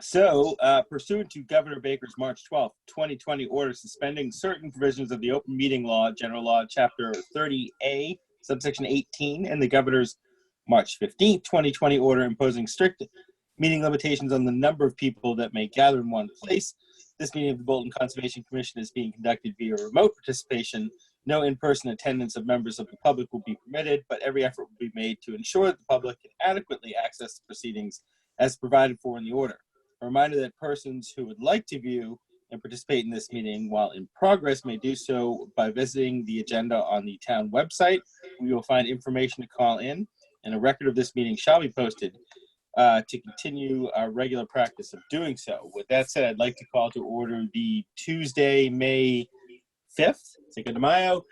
So, pursuant to Governor Baker's March 12th, 2020 order suspending certain provisions of the Open Meeting Law, General Law, Chapter 30A, subsection 18, and the Governor's March 15th, 2020 order imposing strict meeting limitations on the number of people that may gather in one place, this meeting of the Bolton Conservation Commission is being conducted via remote participation. No in-person attendance of members of the public will be permitted, but every effort will be made to ensure that the public can adequately access the proceedings as provided for in the order. A reminder that persons who would like to view and participate in this meeting while in progress may do so by visiting the agenda on the town website. We will find information to call in, and a record of this meeting shall be posted to continue our regular practice of doing so. With that said, I'd like to call to order the Tuesday, May 5th, Cinco de Mayo,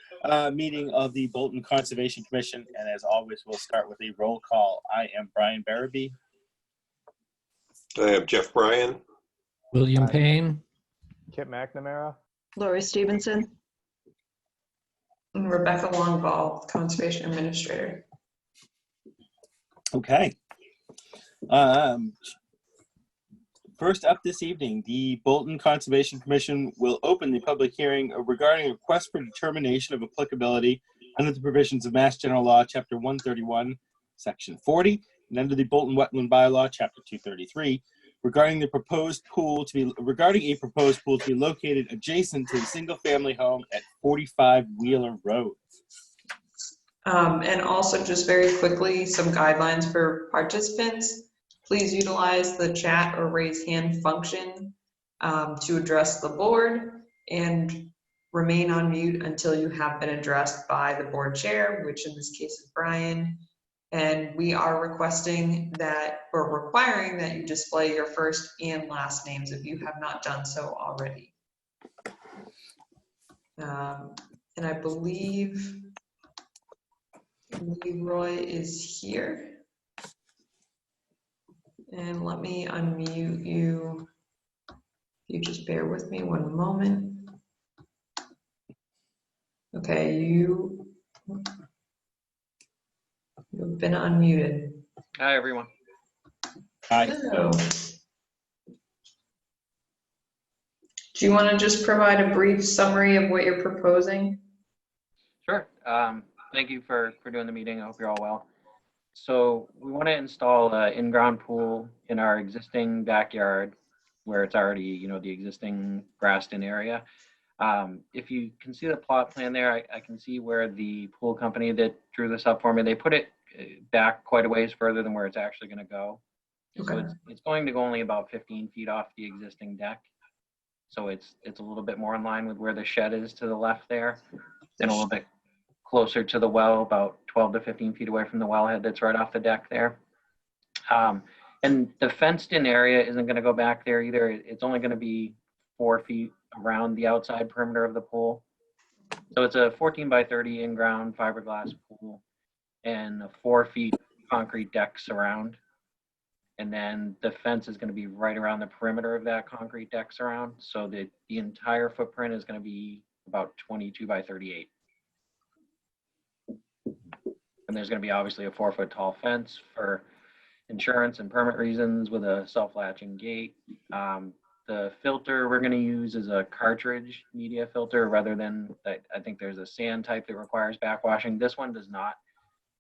meeting of the Bolton Conservation Commission. And as always, we'll start with a roll call. I am Brian Barabee. I have Jeff Bryan. William Payne. Kip McNamara. Lori Stevenson. And Rebecca Longvall, Conservation Administrator. Okay. First up this evening, the Bolton Conservation Commission will open the public hearing regarding a request for determination of applicability under the provisions of Mass General Law, Chapter 131, Section 40, and under the Bolton Wetland Bylaw, Chapter 233, regarding a proposed pool to be located adjacent to the single-family home at 45 Wheeler Road. And also just very quickly, some guidelines for participants. Please utilize the chat or raise hand function to address the board, and remain on mute until you have been addressed by the board chair, which in this case is Brian. And we are requesting that, or requiring that you display your first and last names if you have not done so already. And I believe Leroy is here. And let me unmute you. You just bear with me one moment. Okay, you've been unmuted. Hi, everyone. Hi. Hello. Do you want to just provide a brief summary of what you're proposing? Sure. Thank you for doing the meeting. I hope you're all well. So we want to install an in-ground pool in our existing backyard where it's already, the existing grassed-in area. If you can see the plot plan there, I can see where the pool company that drew this up for me, they put it back quite a ways further than where it's actually going to go. Okay. So it's going to go only about 15 feet off the existing deck. So it's a little bit more in line with where the shed is to the left there, and a little bit closer to the well, about 12 to 15 feet away from the wellhead that's right off the deck there. And the fenced in area isn't going to go back there either. It's only going to be 4 feet around the outside perimeter of the pool. So it's a 14 by 30 in-ground fiberglass pool and a 4 feet concrete deck surround. And then the fence is going to be right around the perimeter of that concrete deck surround. So that the entire footprint is going to be about 22 by 38. And there's going to be obviously a 4 foot tall fence for insurance and permit reasons with a self-latching gate. The filter we're going to use is a cartridge media filter rather than, I think there's a sand type that requires backwashing. This one does not.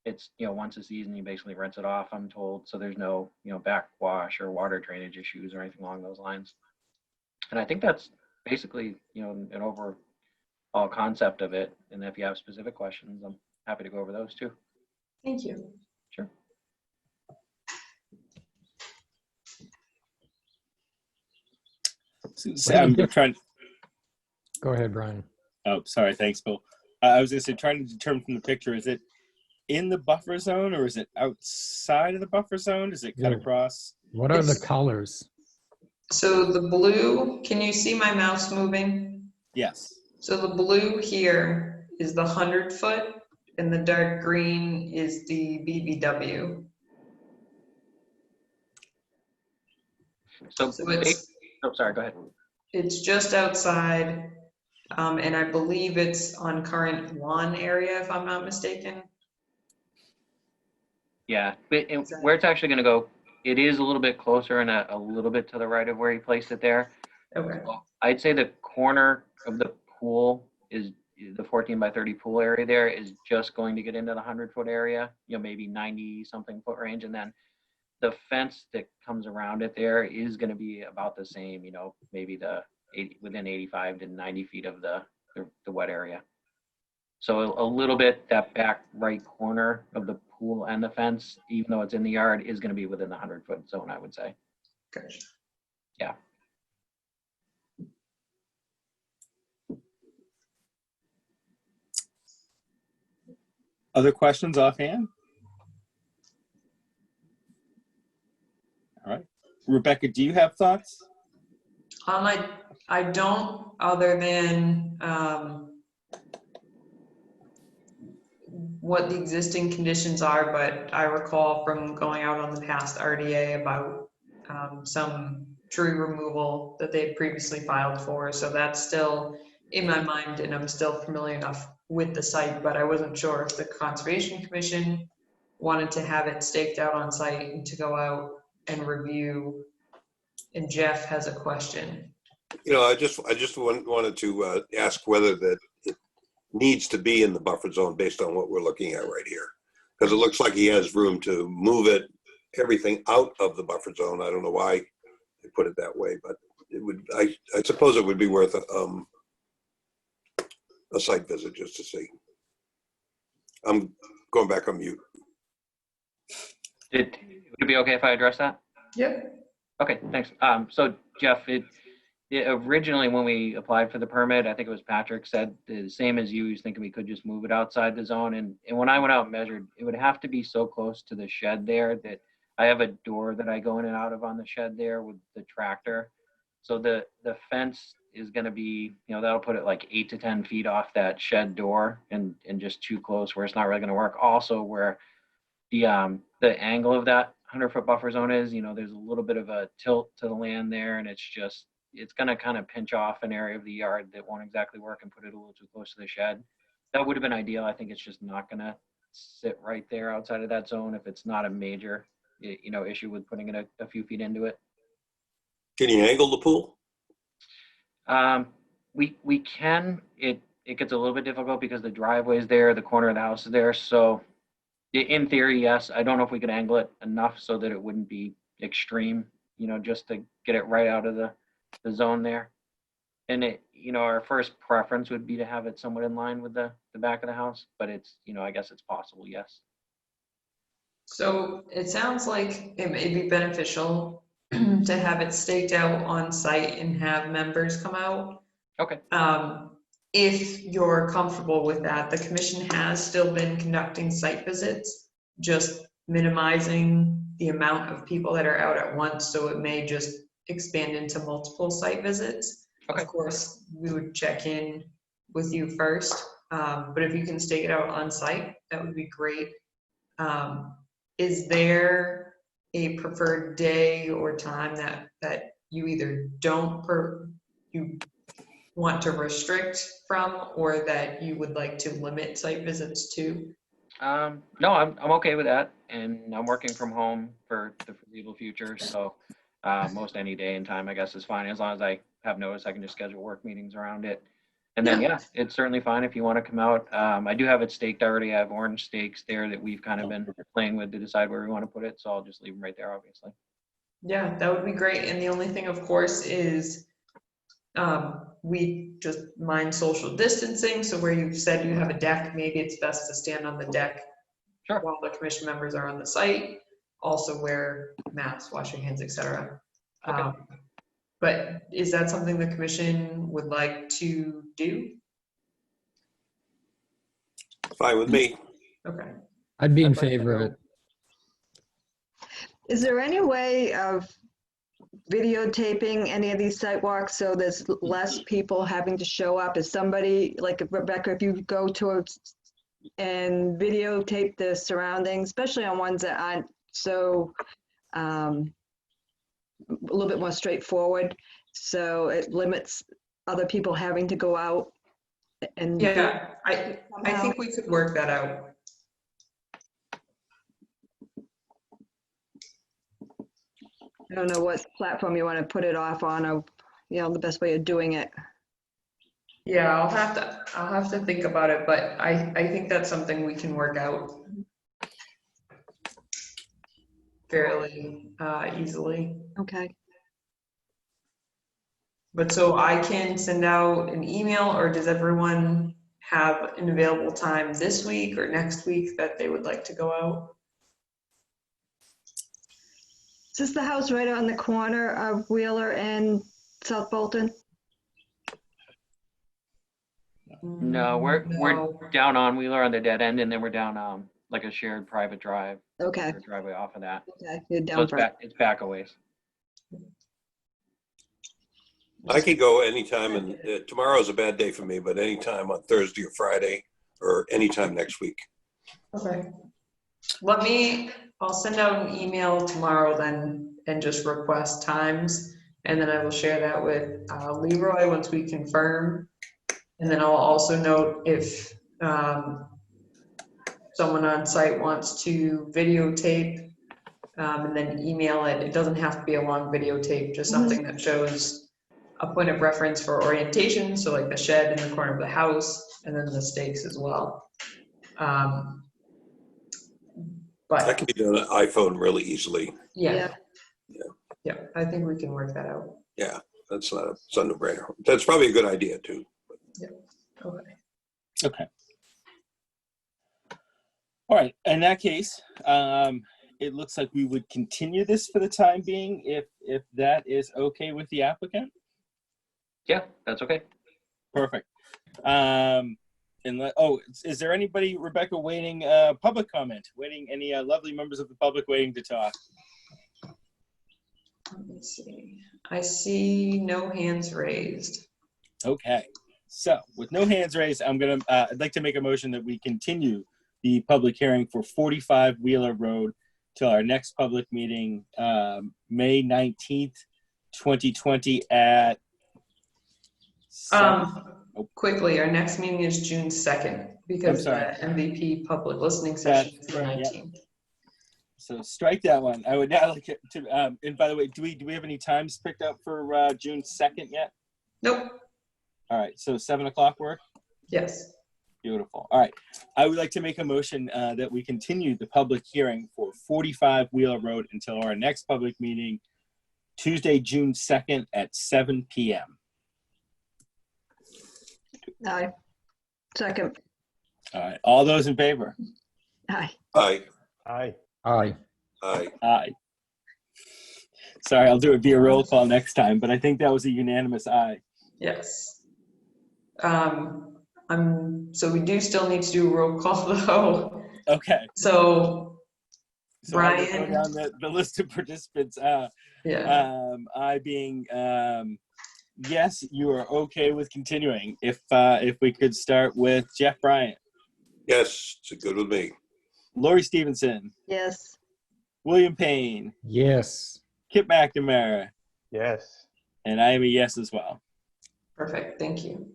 It's, once a season you basically rinse it off, I'm told. So there's no, backwash or water drainage issues or anything along those lines. And I think that's basically, an overall concept of it. And if you have specific questions, I'm happy to go over those too. Thank you. Sure. So I'm trying. Go ahead, Brian. Oh, sorry. Thanks, Bill. I was going to say, trying to determine from the picture, is it in the buffer zone or is it outside of the buffer zone? Does it cut across? What are the colors? So the blue, can you see my mouse moving? Yes. So the blue here is the 100 foot and the dark green is the BBW. So it's, oh, sorry, go ahead. It's just outside, and I believe it's on current lawn area, if I'm not mistaken. Yeah, but where it's actually going to go it is a little bit closer and a little bit to the right of where he placed it there. Okay, So I'd say the corner of the pool is the 14 by 30 pool area there is just going to get into the 100-foot area, maybe 90 something foot range. And then the fence that comes around it there is going to be about the same, maybe within 85 to 90 feet of the wet area. So a little bit, that back right corner of the pool and the fence, even though it's in the yard, is going to be within the 100-foot zone, I would say. gotcha. Yeah. Other questions offhand? All right. Rebecca, do you have thoughts? I don't, other than what the existing conditions are, but I recall from going out on the past RDA about some tree removal that they had previously filed for. So that's still in my mind, and I'm still familiar enough with the site, but I wasn't sure if the Conservation Commission wanted to have it staked out on site and to go out and review. And Jeff has a question. I just wanted to ask whether that it needs to be in the buffer zone based on what we're looking at right here. Because it looks like he has room to move everything out of the buffer zone. I don't know why they put it that way, but it would, I suppose it would be worth a site visit just to see. I'm going back on mute. Would it be okay if I address that? Yep. Okay, thanks. So Jeff, originally when we applied for the permit, I think it was Patrick said the same as you, he's thinking we could just move it outside the zone. And when I went out and measured, it would have to be so close to the shed there that I have a door that I go in and out of on the shed there with the tractor. So the fence is going to be, that'll put it like 8 to 10 feet off that shed door and just too close where it's not really going to work. Also where the angle of that 100-foot buffer zone is, there's a little bit of a tilt to the land there, and it's going to kind of pinch off an area of the yard that won't exactly work and put it a little too close to the shed. That would have been ideal. I think it's just not going to sit right there outside of that zone if it's not a major, issue with putting it a few feet into it. Can you angle the pool? We can. It gets a little bit difficult because the driveway is there, the corner of the house is there. So in theory, yes. I don't know if we could angle it enough so that it wouldn't be extreme, just to get it right out of the zone there. And our first preference would be to have it somewhat in line with the back of the house, but it's, I guess it's possible, yes. So it sounds like it may be beneficial to have it staked out on site and have members come out. Okay. If you're comfortable with that, the commission has still been conducting site visits, just minimizing the amount of people that are out at once. So it may just expand into multiple site visits. Okay. Of course, we would check in with you first, but if you can stake it out on site, that would be great. Is there a preferred day or time that you either you want to restrict from, or that you would like to limit site visits to? No, I'm okay with that, and I'm working from home for the foreseeable future, so most any day and time, I guess, is fine. As long as I have notice, I can just schedule work meetings around it. And then, yeah, it's certainly fine if you want to come out. I do have it staked already. I have orange stakes there that we've kind of been playing with to decide where we want to put it, so I'll just leave them right there, obviously. Yeah, that would be great. And the only thing, of course, is we just mind social distancing. So where you've said you have a deck, maybe it's best to stand on the deck Sure. while the commission members are on the site. Also wear masks, wash your hands, etc. Okay. But is that something the commission would like to do? Fine with me. Okay. I'd be in I'd like to favor of go. it. Is there any way of videotaping any of these sidewalks so there's less people having to show up? Is somebody, like Rebecca, if you go to and videotape the surroundings, especially on ones that aren't so a little bit more straightforward, so it limits other people having to go out and Yeah, I think we could work that out. don't know what platform you want to put it off on, or, the best way of doing it. Yeah, I'll have to think about it, but I think that's something we can work out fairly easily. Okay. But so I can send out an email, or does everyone have an available time this week or next week that they would like to go out? Is this the house right on the corner of Wheeler and South Bolton? No, we're No. down on Wheeler on the dead end, and then we're down like a shared private drive, Okay, or driveway off of that. okay, you're So down it's front. back a ways. I could go anytime, and tomorrow's a bad day for me, but anytime on Thursday or Friday, or anytime next week. Okay. I'll send out an email tomorrow then and just request times. And then I will share that with Leroy once we confirm. And then I'll also note if someone on site wants to videotape and then email it. It doesn't have to be a long videotape, just something that shows a point of reference for orientation. So like the shed in the corner of the house, and then the stakes as well. That But can be done on an iPhone really easily. yeah, I think we can work that out. Yeah, it's not a no-brainer. That's probably a good idea too. Okay. Okay. All right. In that case, it looks like we would continue this for the time being, if that is okay with the applicant. Yeah, that's okay. Perfect. Is there anybody, Rebecca, waiting public comment? Waiting any lovely members of the public waiting to talk? Let me see. I see no hands raised. Okay. So with no hands raised, I'd like to make a motion that we continue the public hearing for 45 Wheeler Road till our next public meeting, May 19th, 2020 at 7. Quickly, our next meeting is June 2nd because the sorry. MVP public listening session is the Right, yeah. 19th. So strike that one. I would now like to, and by the way, do we have any times picked up for June 2nd yet? Nope. All right, so 7 o'clock work? Yes. Beautiful. All right. I would like to make a motion that we continue the public hearing for 45 Wheeler Road until our next public meeting, Tuesday, June 2nd at 7 p.m. Aye. Second. All right. All those in favor? Aye. Aye, Aye. Aye. aye. Aye. Sorry, I'll do it via roll call next time, but I think that was a unanimous aye. Yes. So we do still need to do a roll call though. Okay. So So I will go Brian. down the list of participants. Yeah. I being yes, you are okay with continuing. If we could start with Jeff Bryant, Yes, it's good with me. Lori Stevenson, Yes. William Payne, Yes. Kip McNamara, Yes. and I am a yes as well. Perfect. Thank you.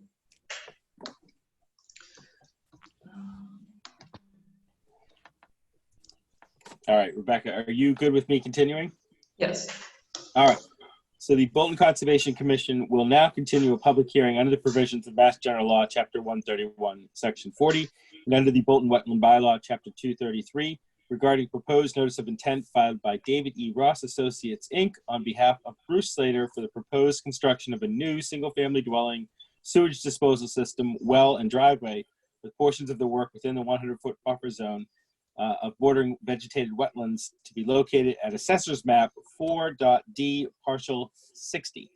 All right, Rebecca, are you good with me continuing? Yes. All right. So the Bolton Conservation Commission will now continue a public hearing under the provisions of Mass General Law, Chapter 131, Section 40, and under the Bolton Wetland Bylaw, Chapter 233, regarding proposed notice of intent filed by David E. Ross Associates, Inc. on behalf of Bruce Slater for the proposed construction of a new single-family dwelling, sewage disposal system, well, and driveway, with portions of the work within the 100-foot buffer zone of bordering vegetated wetlands to be located at Assessor's Map 4.D, partial 60.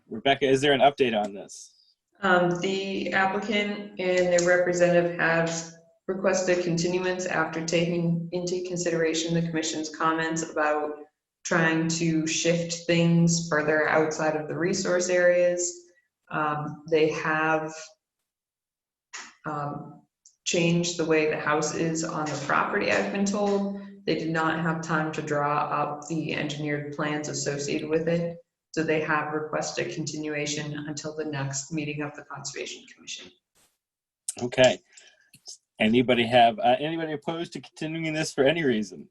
Rebecca, is there an update on this? The applicant and their representative have requested continuance after taking into consideration the commission's comments about trying to shift things further outside of the resource areas. They have changed the way the house is on the property, I've been told. They did not have time to draw up the engineered plans associated with it. So they have requested continuation until the next meeting of the Conservation Commission. Okay. Anybody opposed to continuing this for any reason?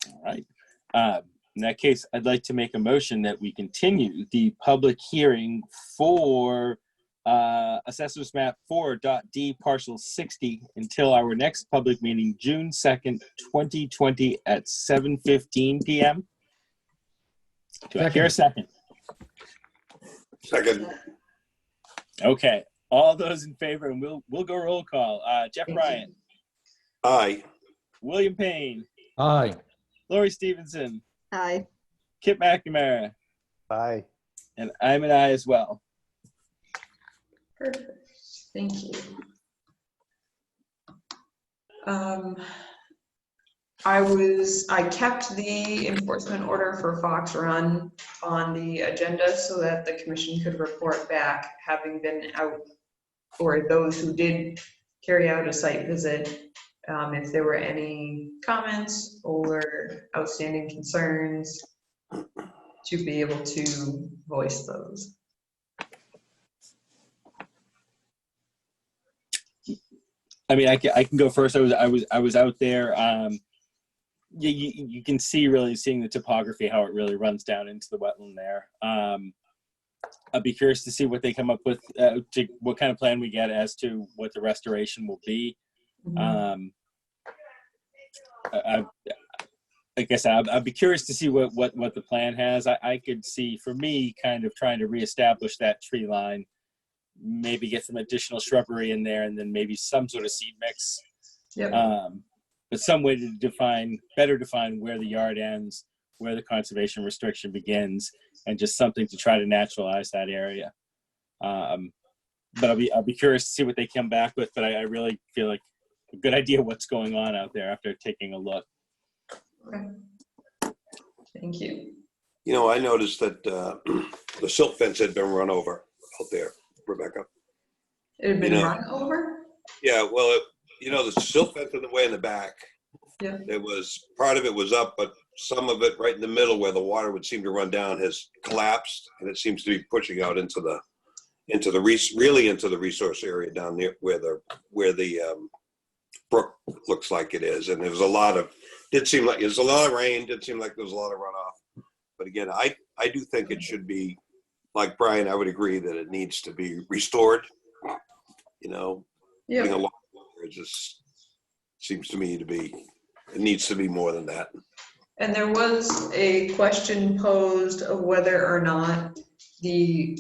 All right. In that case, I'd like to make a motion that we continue the public hearing for Assessors Map 4.d Parcel 60 until our next public meeting, June 2nd, 2020 at 7:15 p.m. Do I hear a second? Second. Okay. All those in favor, and we'll go roll call. Jeff Thank you. Bryant, Aye. William Payne, Aye. Lori Stevenson, Aye. Kip McNamara, Aye. and I'm an aye as well. Perfect, thank you. I kept the enforcement order for Fox Run on the agenda so that the commission could report back, having been out, or those who did carry out a site visit, if there were any comments or outstanding concerns, to be able to voice those. I mean, I can go first. I was out there. You can see really seeing the topography, how it really runs down into the wetland there. I'd be curious to see what they come up with, what kind of plan we get as to what the restoration will be. I guess I'd be curious to see what the plan has. I could see, for me, kind of trying to reestablish that tree line, maybe get some additional shrubbery in there, and then maybe some sort of seed mix. Yep. But some way to better define where the yard ends, where the conservation restriction begins, and just something to try to naturalize that area. But I'll be curious to see what they come back with. But I really feel like a good idea what's going on out there after taking a look. Okay. Thank you. You know, I noticed that the silt fence had been run over out there, Rebecca. It had been You know, run over? Yeah, well, the silt fence in the way in the back, Yeah. part of it was up, but some of it right in the middle where the water would seem to run down has collapsed, and it seems to be pushing out into the resource area down there where the brook looks like it is. And there was did seem like there's a lot of rain, did seem like there was a lot of runoff. But again, I do think it should be, like Brian, I would agree that it needs to be restored. Yeah. Putting a lot there, it just seems to me it needs to be more than that. And there was a question posed of whether or not the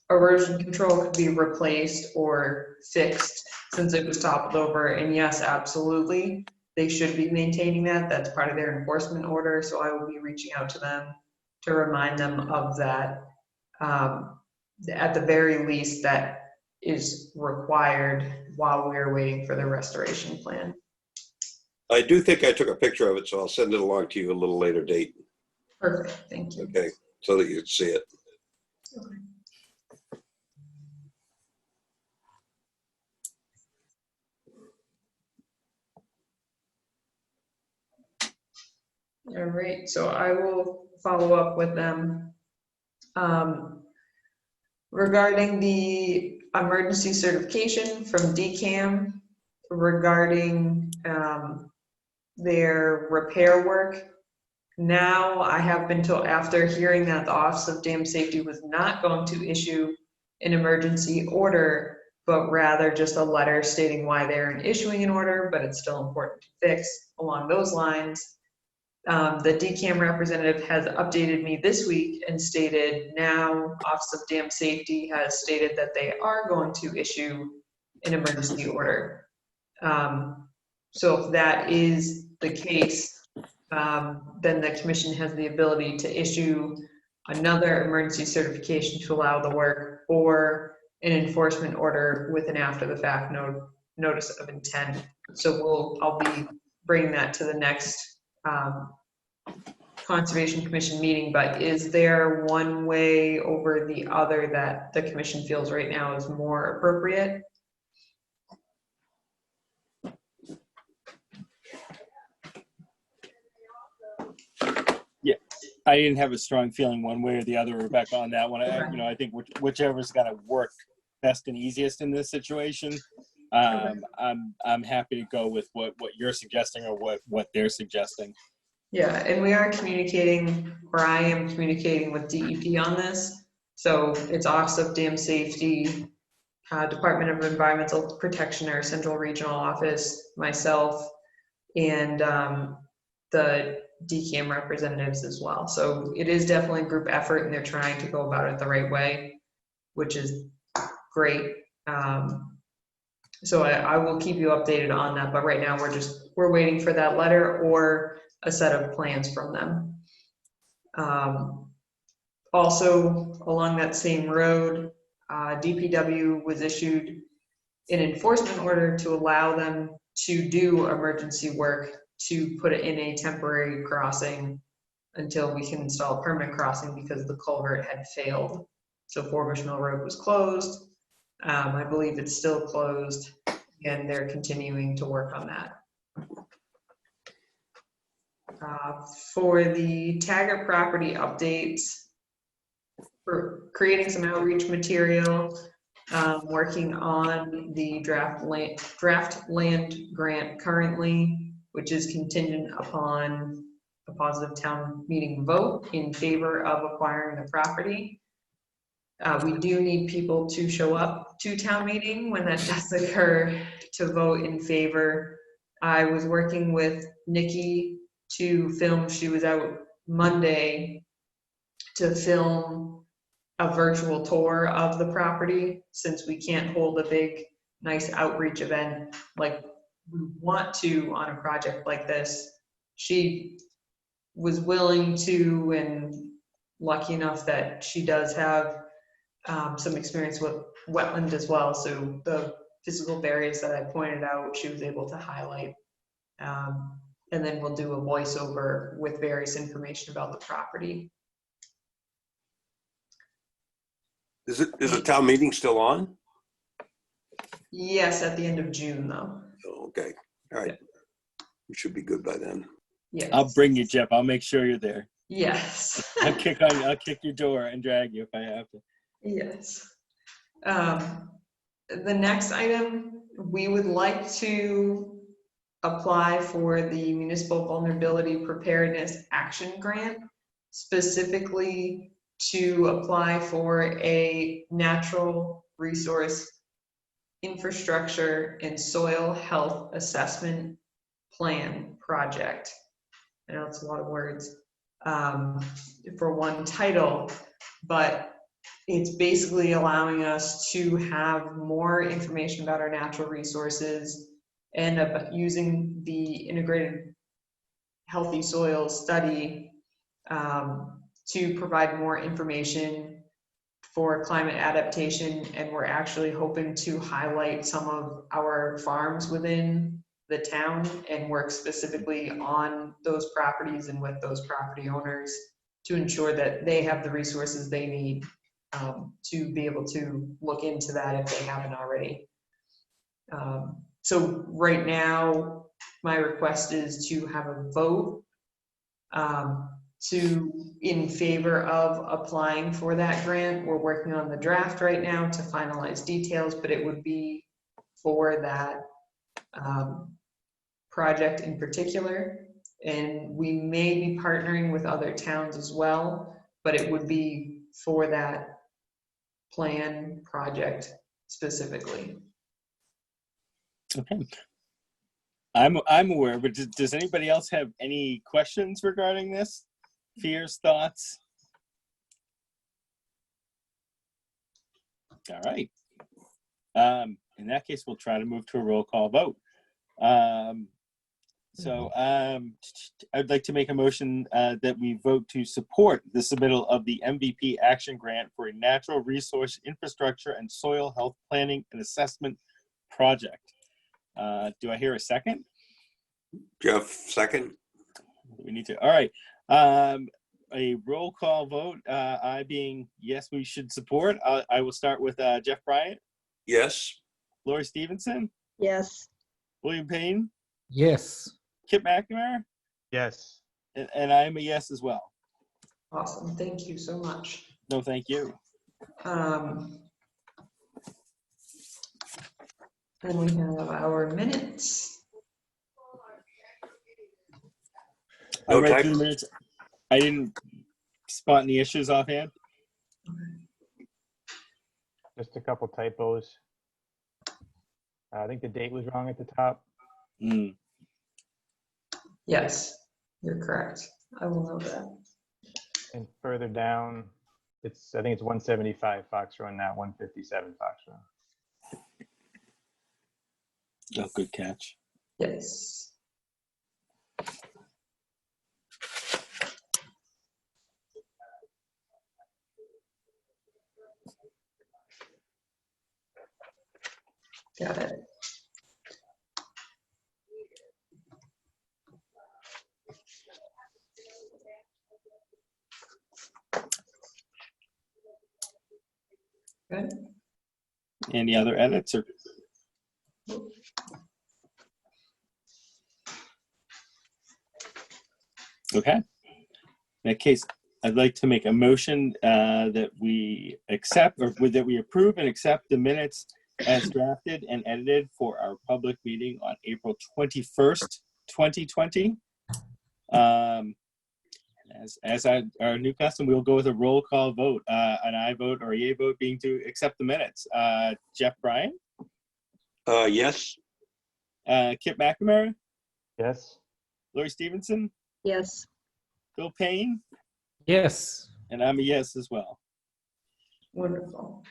erosion control could be replaced or fixed since it was toppled over. And yes, absolutely, they should be maintaining that. That's part of their enforcement order. So I will be reaching out to them to remind them of that. At the very least, that is required while we're waiting for the restoration plan. I do think I took a picture of it, so I'll send it along to you a little later date. Perfect, thank you. Okay, so that you can see it. Okay. All right, so I will follow up with them. Regarding the emergency certification from DCAM regarding their repair work. Now I have been told, after hearing that the Office of Dam Safety was not going to issue an emergency order, but rather just a letter stating why they're issuing an order, but it's still important to fix along those lines. The DCAM representative has updated me this week and stated now Office of Dam Safety has stated that they are going to issue an emergency order. So if that is the case, then the commission has the ability to issue another emergency certification to allow the work, or an enforcement order with an after the fact notice of intent. So I'll be bringing that to the next Conservation Commission meeting. But is there one way over the other that the commission feels right now is more appropriate? I didn't have a strong feeling one way or the other, Rebecca, on that one. I think whichever's going to work best and easiest in this situation. I'm happy to go with what you're suggesting or what they're suggesting. Yeah, and we are communicating, or I am communicating with DEP on this. So it's Office of Dam Safety, Department of Environmental Protection, our central regional office, myself, and the DCAM representatives as well. So it is definitely a group effort, and they're trying to go about it the right way, which is great. So I will keep you updated on that, but right now we're waiting for that letter or a set of plans from them. Also, along that same road, DPW was issued an enforcement order to allow them to do emergency work to put it in a temporary crossing until we can install a permanent crossing because the culvert had failed. So Forbush Mill Road was closed. I believe it's still closed, and they're continuing to work on that. For the Taggart property updates, we're creating some outreach material, working on the draft land grant currently, which is contingent upon a positive town meeting vote in favor of acquiring the property. We do need people to show up to town meeting when that does occur to vote in favor. I was working with Nikki to film, she was out Monday to film a virtual tour of the property, since we can't hold a big, nice outreach event like we want to on a project like this. She was willing to, and lucky enough that she does have some experience with wetland as well. So the physical barriers that I pointed out, she was able to highlight. And then we'll do a voiceover with various information about the property. Is the town meeting still on? Yes, at the end of June though. Oh, okay, all right. We should be good by then. Yes. I'll bring you, Jeff. I'll make sure you're there. Yes. I'll kick your door and drag you if I have to. Yes. The next item, we would like to apply for the Municipal Vulnerability Preparedness Action Grant, specifically to apply for a natural resource infrastructure and soil health assessment plan project. I know it's a lot of words for one title, but it's basically allowing us to have more information about our natural resources and about using the integrated healthy soil study to provide more information for climate adaptation. And we're actually hoping to highlight some of our farms within the town and work specifically on those properties and with those property owners to ensure that they have the resources they need to be able to look into that if they haven't already. So right now, my request is to have a vote in favor of applying for that grant. We're working on the draft right now to finalize details, but it would be for that project in particular. And we may be partnering with other towns as well, but it would be for that plan project specifically. Okay. I'm aware, but does anybody else have any questions regarding this? Fears, thoughts? All right. In that case, we'll try to move to a roll call vote. I'd like to make a motion that we vote to support the submittal of the MVP Action Grant for a natural resource infrastructure and soil health planning and assessment project. Do I hear a second? Jeff, second. We need to. All right. A roll call vote. I being yes, we should support. I will start with Jeff Bryant, Yes. Lori Stevenson, Yes. William Payne, Yes. Kip McNamara, Yes. and I am a yes as well. Awesome, thank you so much. No, thank you. And we have our minutes. I No read through the typos? minutes. I didn't spot any issues offhand. Just a couple typos. I think the date was wrong at the top. Mm. Yes, you're correct. I will note that. And further down, I think it's 175 Fox Run, not 157 Fox Run. Oh, good catch. Yes. Got it. Good. Any other edits or? Okay. In that case, I'd like to make a motion that we accept or that we approve and accept the minutes as drafted and edited for our public meeting on April 21st, 2020. As our new custom, we'll go with a roll call vote, an aye vote or a yay vote being to accept the minutes. Jeff Bryan, Yes. Kip McNamara, Yes. Lori Stevenson, Yes. Bill Payne, Yes. and I'm a yes as well. Wonderful.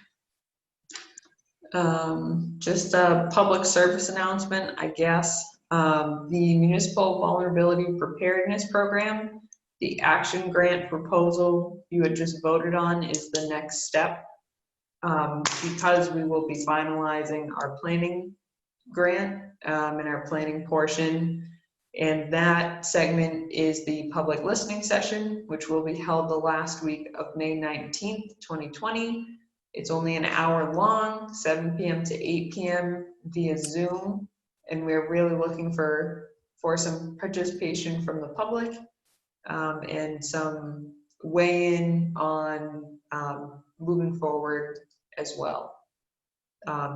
Just a public service announcement, I guess. The Municipal Vulnerability Preparedness Program, the action grant proposal you had just voted on is the next step. Because we will be finalizing our planning grant in our planning portion. And that segment is the public listening session, which will be held the last week of May 19th, 2020. It's only an hour long, 7 p.m. to 8 p.m. via Zoom. And we're really looking for some participation from the public and some weigh-in on moving forward as well.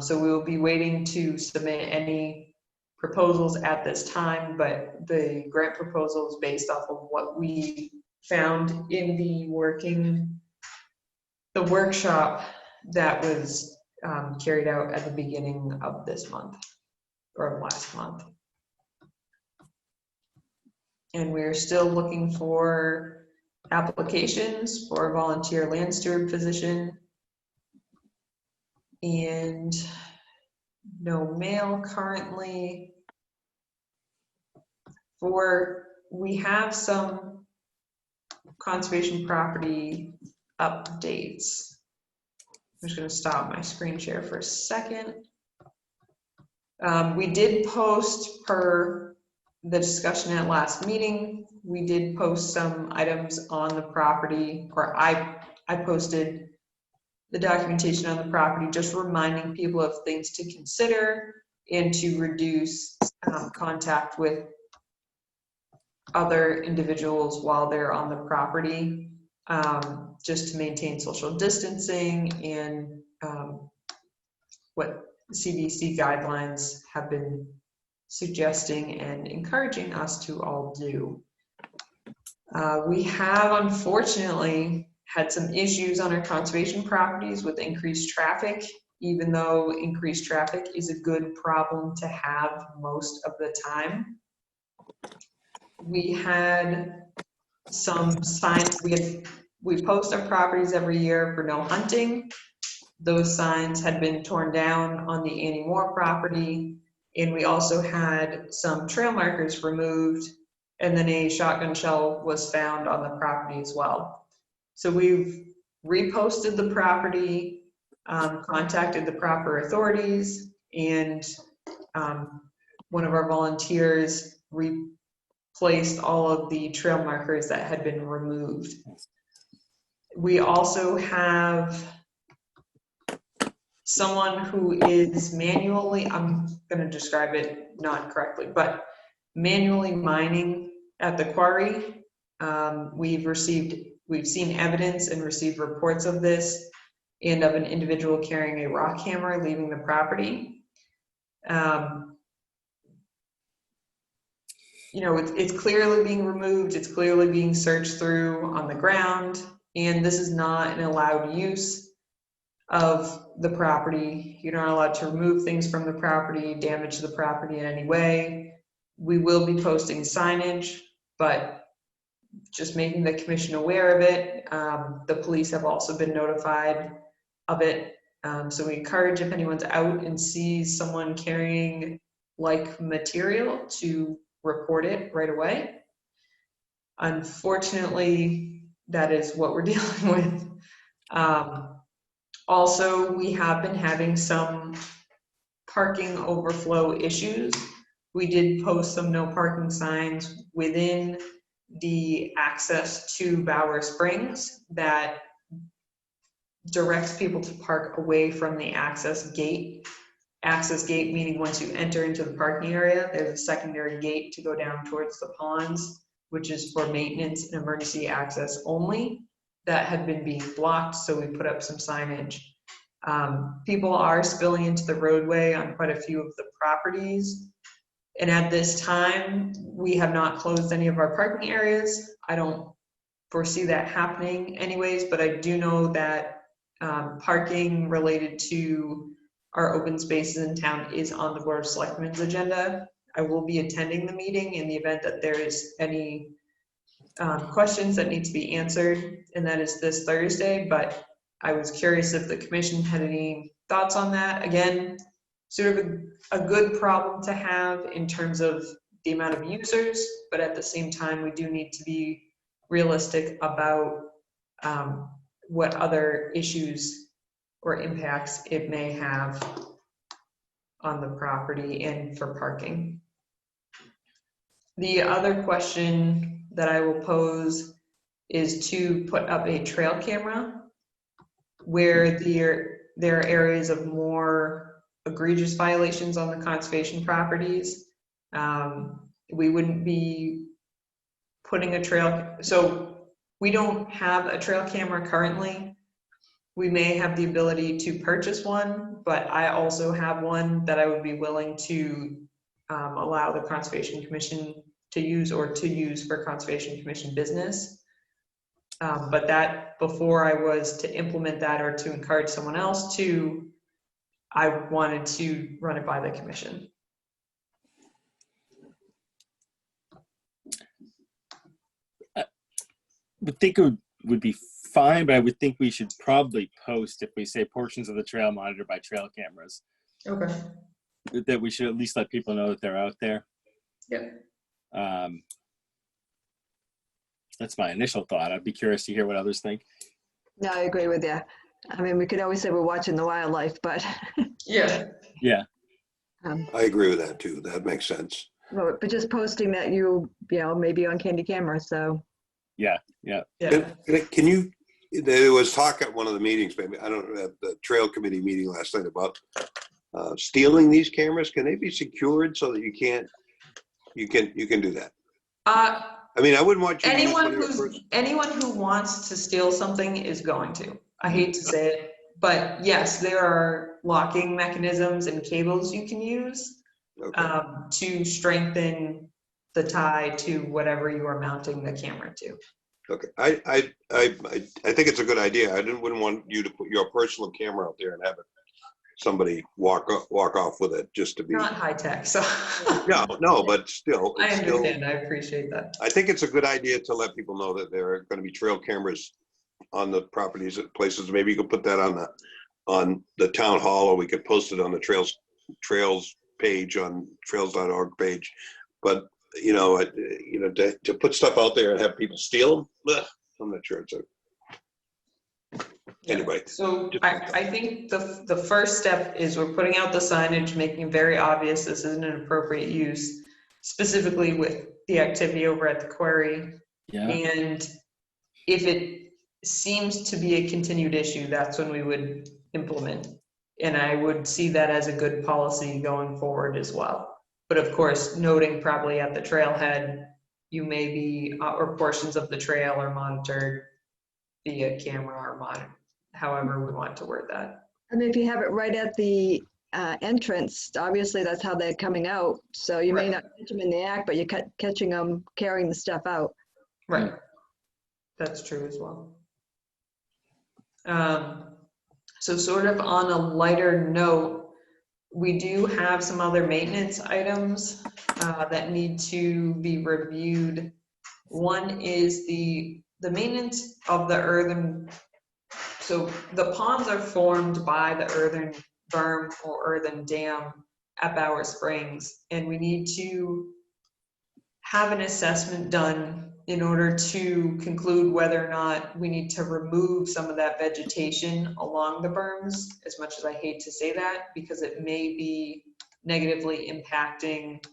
So we will be waiting to submit any proposals at this time, but the grant proposal is based off of what we found in the workshop that was carried out at the beginning of this month or last month. And we're still looking for applications for a volunteer land steward position. And no mail currently. We have some conservation property updates. I'm just going to stop my screen share for a second. We did post, per the discussion at last meeting, we did post some items on the property, or I posted the documentation on the property, just reminding people of things to consider and to reduce contact with other individuals while they're on the property, just to maintain social distancing and what CDC guidelines have been suggesting and encouraging us to all do. We have unfortunately had some issues on our conservation properties with increased traffic, even though increased traffic is a good problem to have most of the time. We had some signs, we post our properties every year for no hunting. Those signs had been torn down on the Annie Moore property, and we also had some trail markers removed, and then a shotgun shell was found on the property as well. So we've reposted the property, contacted the proper authorities, and one of our volunteers replaced all of the trail markers that had been removed. We also have someone who is manually, I'm going to describe it not correctly, but manually mining at the quarry. We've seen evidence and received reports of this and of an individual carrying a rock hammer leaving the property. it's clearly being removed, it's clearly being searched through on the ground, and this is not an allowed use of the property. You're not allowed to remove things from the property, damage the property in any way. We will be posting signage, but just making the commission aware of it. The police have also been notified of it. So we encourage, if anyone's out and sees someone carrying like material, to report it right away. Unfortunately, that is what we're dealing with. Also, we have been having some parking overflow issues. We did post some no parking signs within the access to Bower Springs that directs people to park away from the access gate. Access gate meaning once you enter into the parking area, there's a secondary gate to go down towards the ponds, which is for maintenance and emergency access only. That had been being blocked, so we put up some signage. People are spilling into the roadway on quite a few of the properties. And at this time, we have not closed any of our parking areas. I don't foresee that happening anyways, but I do know that parking related to our open spaces in town is on the Board of Selectmen's agenda. I will be attending the meeting in the event that there is any questions that need to be answered, and that is this Thursday, but I was curious if the commission had any thoughts on that. Again, sort of a good problem to have in terms of the amount of users, but at the same time, we do need to be realistic about what other issues or impacts it may have on the property and for parking. The other question that I will pose is to put up a trail camera where there are areas of more egregious violations on the conservation properties. We wouldn't be putting a trail, so we don't have a trail camera currently. We may have the ability to purchase one, but I also have one that I would be willing to allow the Conservation Commission to use or to use for Conservation Commission business. But that, before I was to implement that or to encourage someone else to, I wanted to run it by the commission. I would think it would be fine, but I would think we should probably post if we say portions of the trail monitored by trail cameras. Okay. That we should at least let people know that they're out there. Yep. That's my initial thought. I'd be curious to hear what others think. No, I agree with you. I mean, we could always say we're watching the wildlife, but Yeah. Yeah. I agree with that too. That makes sense. but just posting that you know, maybe on Candy Camera, so. Yeah. Can you, there was talk at one of the meetings, maybe, I don't know, at the trail committee meeting last night about stealing these cameras. Can they be secured so that you can do that? I mean, I wouldn't want you to use one of your personal- Anyone who wants to steal something is going to. I hate to say it, but yes, there are locking mechanisms and cables you can use to strengthen the tie to whatever you are mounting the camera to. Okay, I think it's a good idea. Wouldn't want you to put your personal camera out there and have it somebody walk off with it just to be Not high tech, so. No, but still. I understand. I appreciate that. I think it's a good idea to let people know that there are going to be trail cameras on the properties at places. Maybe you could put that on the town hall, or we could post it on the trails page on trails.org page. But to put stuff out there and have people steal them, I'm not sure it's a. Anyway. So I think the first step is we're putting out the signage, making it very obvious this isn't an appropriate use, specifically with the activity over at the quarry. Yeah. And if it seems to be a continued issue, that's when we would implement. And I would see that as a good policy going forward as well. But of course, noting probably at the trailhead, you may be, or portions of the trail are monitored via camera or monitor, however we want to word that. And if you have it right at the entrance, obviously that's how they're coming out. So you may Right. not catch them in the act, but you're catching them carrying the stuff out. Right. That's true as well. So sort of on a lighter note, we do have some other maintenance items that need to be reviewed. One is the maintenance of the earthen. So the ponds are formed by the earthen berm or earthen dam at Bower Springs, and we need to have an assessment done in order to conclude whether or not we need to remove some of that vegetation along the berms, as much as I hate to say that, because it may be negatively impacting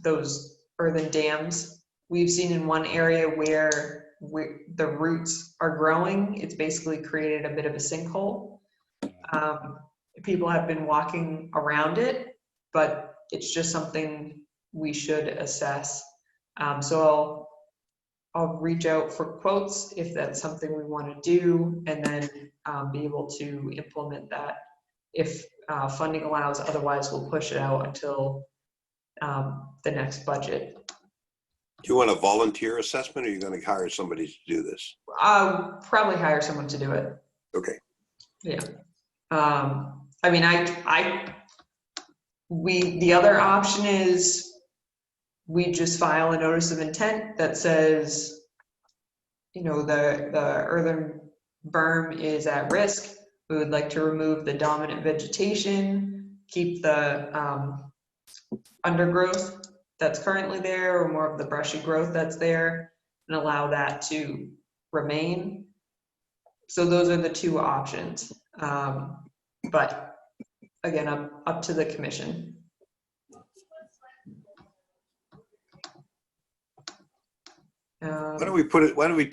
those earthen dams. We've seen in one area where the roots are growing, it's basically created a bit of a sinkhole. People have been walking around it, but it's just something we should assess. So I'll reach out for quotes if that's something we want to do, and then be able to implement that if funding allows. Otherwise, we'll push it out until the next budget. Do you want a volunteer assessment, or are you going to hire somebody to do this? I'll probably hire someone to do it. Okay. Yeah. I mean, the other option is we just file a notice of intent that says, you know, the earthen berm is at risk. We would like to remove the dominant vegetation, keep the undergrowth that's currently there, or more of the brushy growth that's there, and allow that to remain. So those are the two options. But again, up to the commission. Why don't we put it, why don't we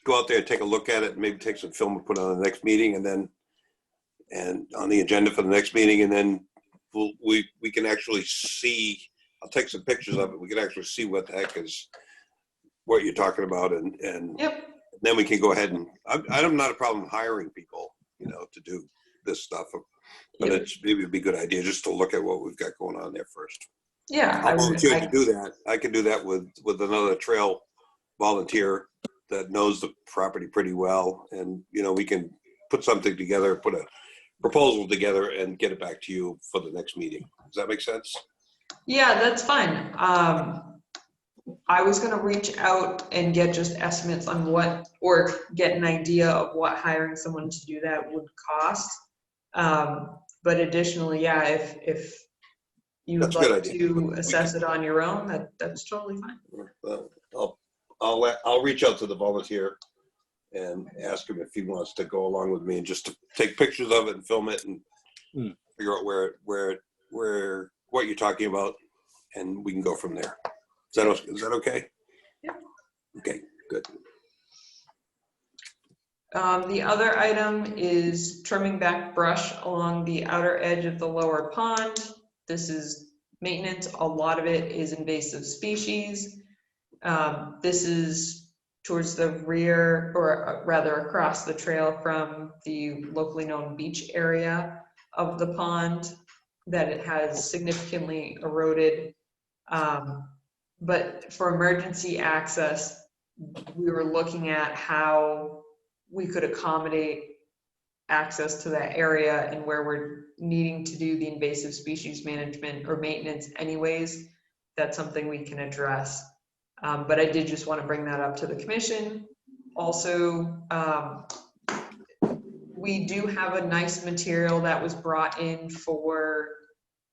go out there and take a look at it, and maybe take some film and put it on the next meeting, and on the agenda for the next meeting, and then we can actually see, I'll take some pictures of it, we can actually see what the heck is, what you're talking about, and Yep. then we can go ahead and, I'm not a problem hiring people, you know, to do this stuff, but Yep. it's maybe it'd be a good idea just to look at what we've got going on there first. Yeah. I'll volunteer to do that. I can do that with another trail volunteer that knows the property pretty well, and you know, we can put something together, put a proposal together, and get it back to you for the next meeting. Does that make sense? Yeah, that's fine. I was gonna reach out and get just estimates on what, or get an idea of what hiring someone to do that would cost. But additionally, yeah, if you would That's a good like idea. to assess it on your own, that's totally fine. I'll reach out to the volunteer and ask him if he wants to go along with me and just to take pictures of it and film it and figure out what you're talking about, and we can go from there. Is that okay? Yeah. Okay, good. The other item is trimming back brush along the outer edge of the lower pond. This is maintenance. A lot of it is invasive species. This is towards the rear, or rather across the trail from the locally known beach area of the pond, that it has significantly eroded. But for emergency access, we were looking at how we could accommodate access to that area, and where we're needing to do the invasive species management or maintenance anyways, that's something we can address. But I did just want to bring that up to the commission. Also, we do have a nice material that was brought in for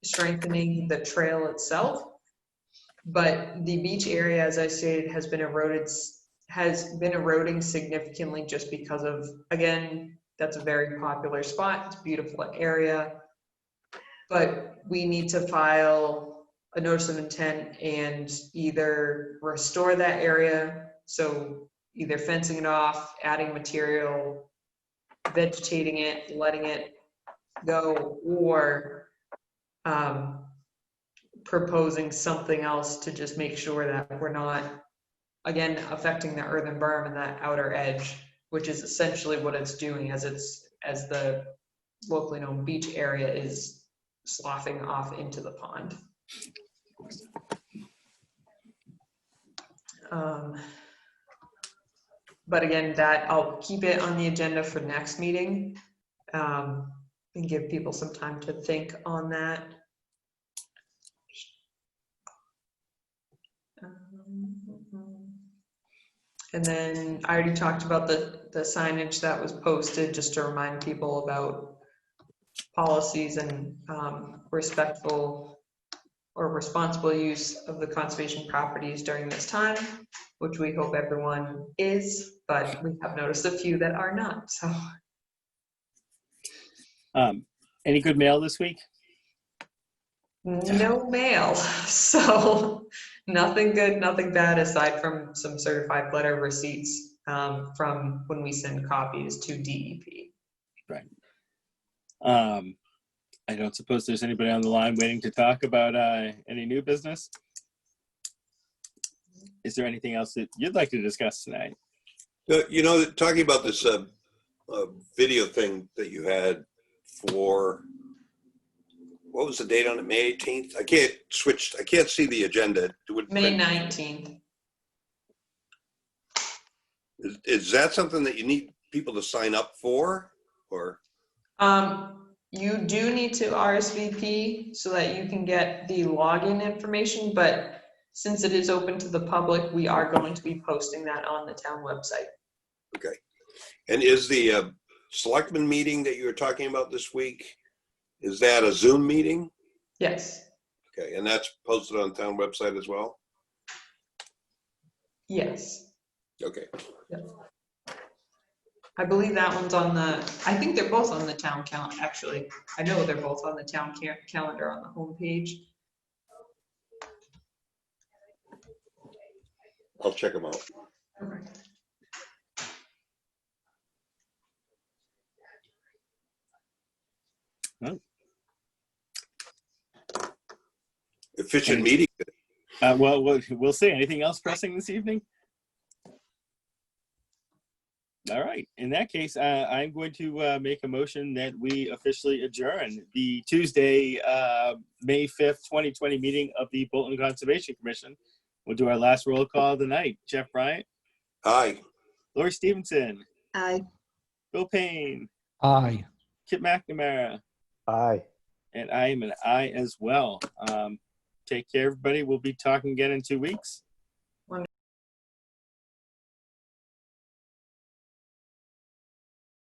strengthening the trail itself, but the beach area, as I stated, has been eroding significantly just because of, again, that's a very popular spot. It's a beautiful area, but we need to file a notice of intent and either restore that area, so either fencing it off, adding material, vegetating it, letting it go, or proposing something else to just make sure that we're not, again, affecting the earthen berm and that outer edge, which is essentially what it's doing as the locally known beach area is sloughing off into the pond. But again, that I'll keep it on the agenda for next meeting, and give people some time to think on that. And then I already talked about the signage that was posted, just to remind people about policies and respectful or responsible use of the conservation properties during this time, which we hope everyone is, but we have noticed a few that are not, so. Any good mail this week? No mail, so nothing good, nothing bad, aside from some certified letter receipts from when we send copies to DEP. Right. I don't suppose there's anybody on the line waiting to talk about any new business. Is there anything else that you'd like to discuss tonight? You know, talking about this video thing that you had for, what was the date on it? May 18th? I can't see the agenda. May 19th. Is that something that you need people to sign up for, or? You do need to RSVP so that you can get the login information, but since it is open to the public, we are going to be posting that on the town website. Okay. And is the selectmen meeting that you were talking about this week, is that a Zoom meeting? Yes. Okay, and that's posted on the town website as well? Yes. Okay. Yep. I believe that one's on the, I think they're both on the town calendar, actually. I know they're both on the town calendar on the homepage. I'll check them out. Okay. Oh. Efficient meeting. Well, we'll see. Anything else pressing this evening? All right. In that case, I'm going to make a motion that we officially adjourn the Tuesday, May 5th, 2020 meeting of the Bolton Conservation Commission. We'll do our last roll call of the night. Jeff Bryant, Aye. Lori Stevenson, Aye. Bill Payne, Aye. Kip McNamara, Aye. and I am an I as well. Take care, everybody. We'll be talking again in 2 weeks.